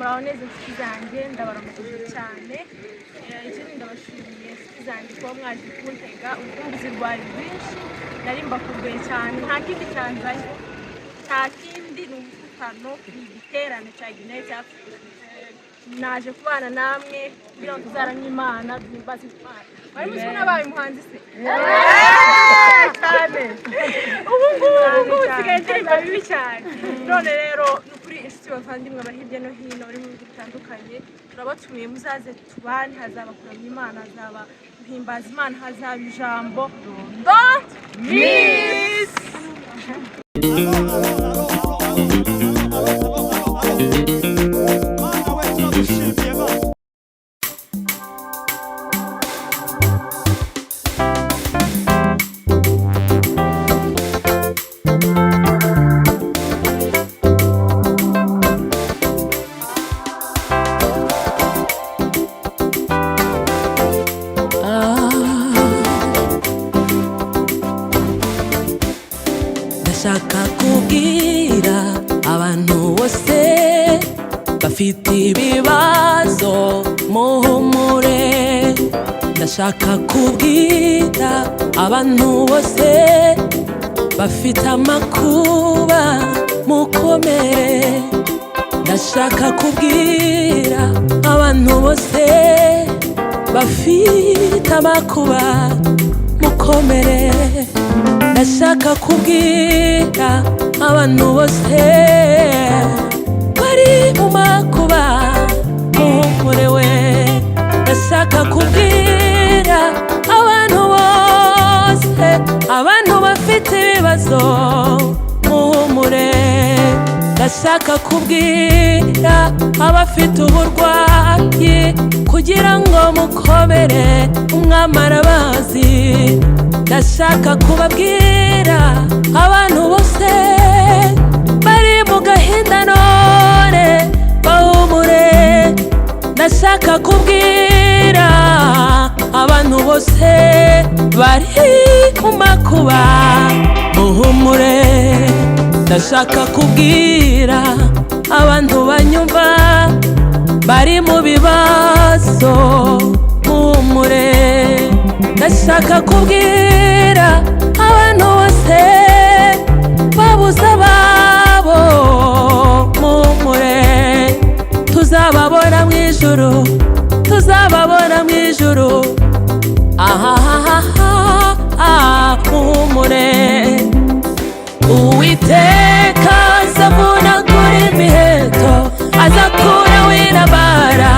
muraoneze inshuti zanjye ndabaramukije cyane ikindi ndabashimiye inshuti zanjye kuba mwaje kuntega urukumbuzi rwari rwinshi nari mbakumbuye cyane nta kindi cyanzanye nta kindi ni umufano ni igiterane cya Ignite Africa naje kubana namwe kugira ngo tuzaramye Imana duhimbaze Imana bari muzi ko nabaye umuhanzi se cyane ubu usigaye ndirimba bibi cyane none rero nukuri inshuti bavandimwe bari hirya no hino bari mu bihugu bitandukanye turabatumiye muzaze tubane hazaba kuramya Imana hazaba guhimbaza Imana hazaba ijambo don't miss ndashaka kubwira abantu bose bafite ibibazo muhumure ndashaka kubwira abantu bose bafite amakuba mukomere ndashaka kubwira abantu bose bafite amakuba mukomere ndashaka kubwira abantu bose bari mu makuba muhumurewe ndashaka kubwira abantu bose abantu bafite ibibazo muhumure ndashaka kubwira abafite uburwayi kugira ngo mukomere umwami arabazi ndashaka kubabwira abantu bose bari mu gahinda none bahumure ndashaka kubwira abantu bose bari mu makuba muhumure ndashaka kubwira abantu banyumva bari mu bibazo muhumure ndashaka kubwira abantu bose babuze ababo muhumure tuzababona mu ijuru tuzababona mu ijuru muhumure Uwiteka azavunagura imiheto azakuraho intambara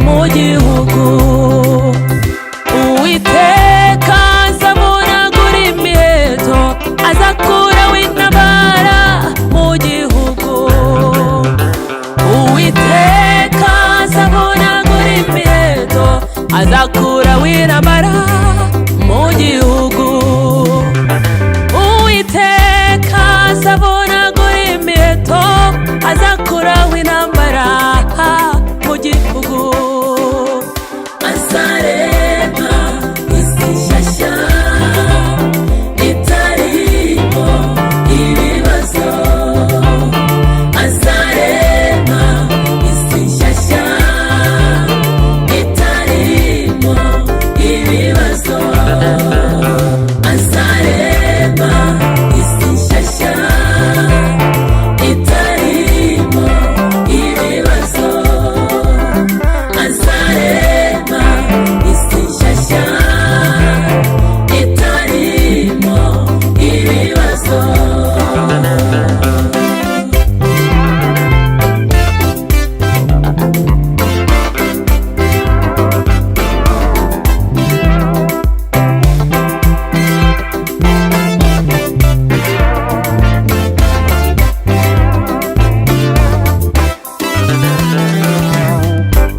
mu gihugu Uwiteka azavunagura imiheto azakuraho intambara mu gihugu Uwiteka azavunagura imiheto azakuraho intambara mu gihugu Uwiteka azavunagura imiheto azakuraho intambara mu gihugu azarema isi nshyashya itarimo ibibazo azarema isi nshyashya itarimo ibibazo azarema isi nshyashya itarimo ibibazo azarema isi nshyashya itarimo ibibazo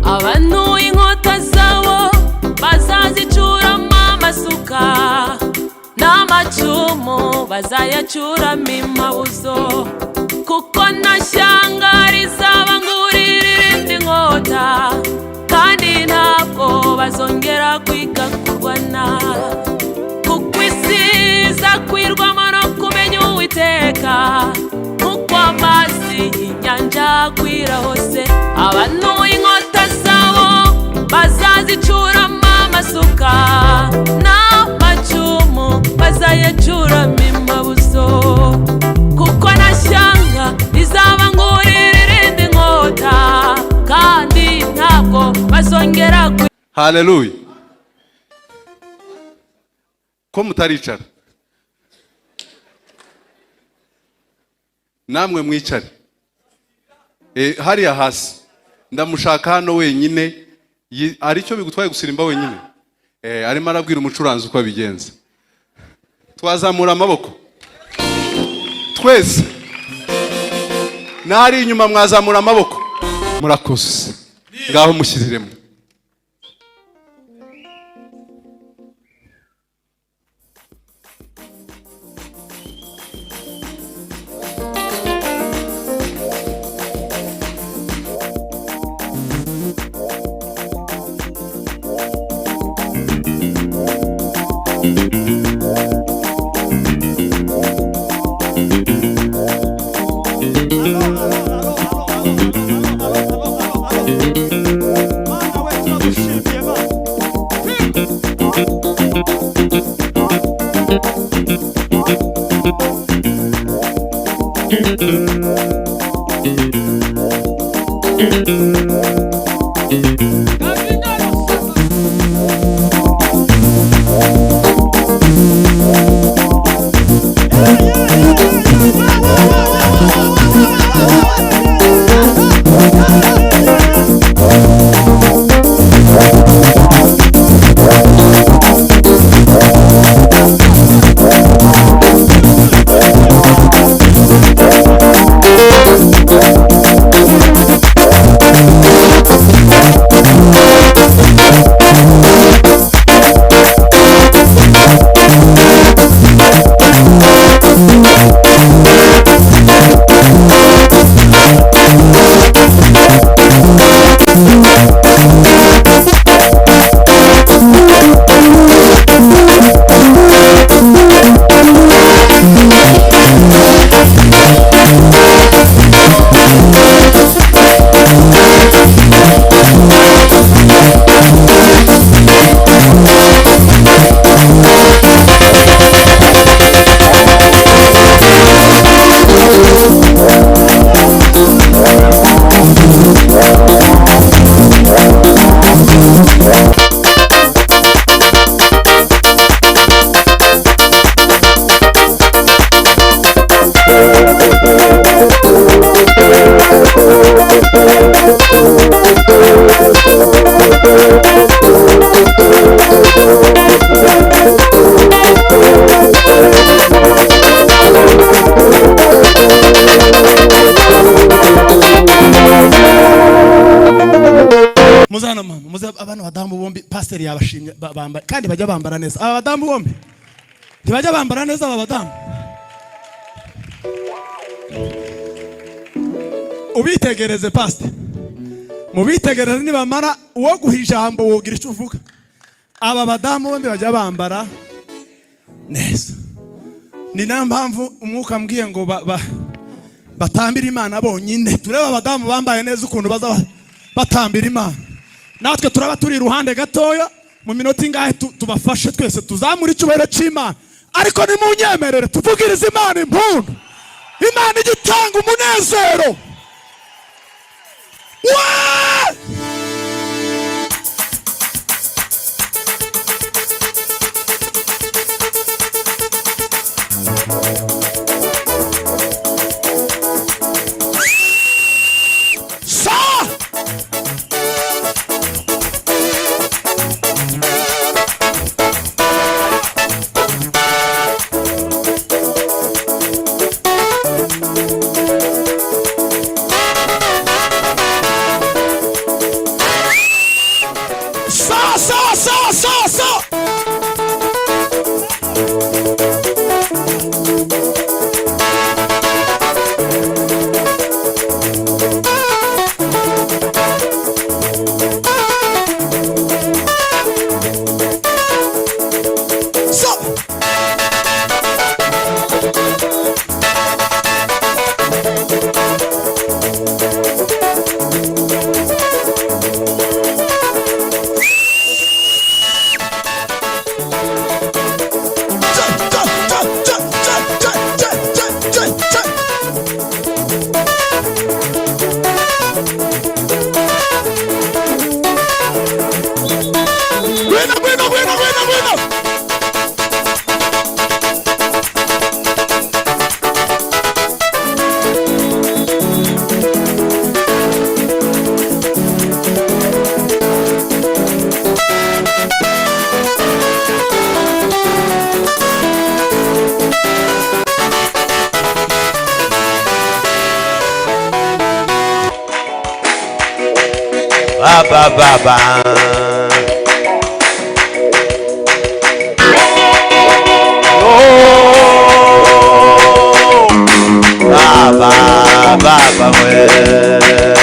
abantu inkota zabo bazazicuramo amasuka n'amacumu bazayacuramo impabuzo kuko nta shyanga rizaba ngurira irindi nkota kandi ntabwo bazongera kwiga kurwana kuko isi izakwirwamo no kumenya Uwiteka nk'uko amazi y'inyanja akwira hose abantu Haleluya. Ko mutaricara namwe mwicare hariya hasi ndamushaka hano wenyine aricyo bigutwaye gusirimba wenyine arimo arabwira umucuranzi uko abigenza. Twazamura amaboko twese nari inyuma mwazamura amaboko. Murakoze ngaho mushyiriremo. Muzana mama, abana badamu bombi pastor yabashimye bambara kandi bajya bambara neza. Aba badamu bombi ntibajya bambara neza aba badamu. Ubitegereze pastor. Mubitegereze nibamara uwo guhijambo wogira icyo uvuga. Aba badamu bombi bajya bambara neza. Ni nampamvu umwuka mbwiye ngo batambira Imana bonyine. Tureba abadamu bambaye neza ukuntu baza batambira Imana. Natwe turaba turi iruhande gatoya mu minota ingahe tubafashe twese tuzamura icyubahiro cy'Imana. Ariko nimunyemerere tuvugirize Imana impundu. Imana igitanga umunezero. Baba baba Baba, Baba,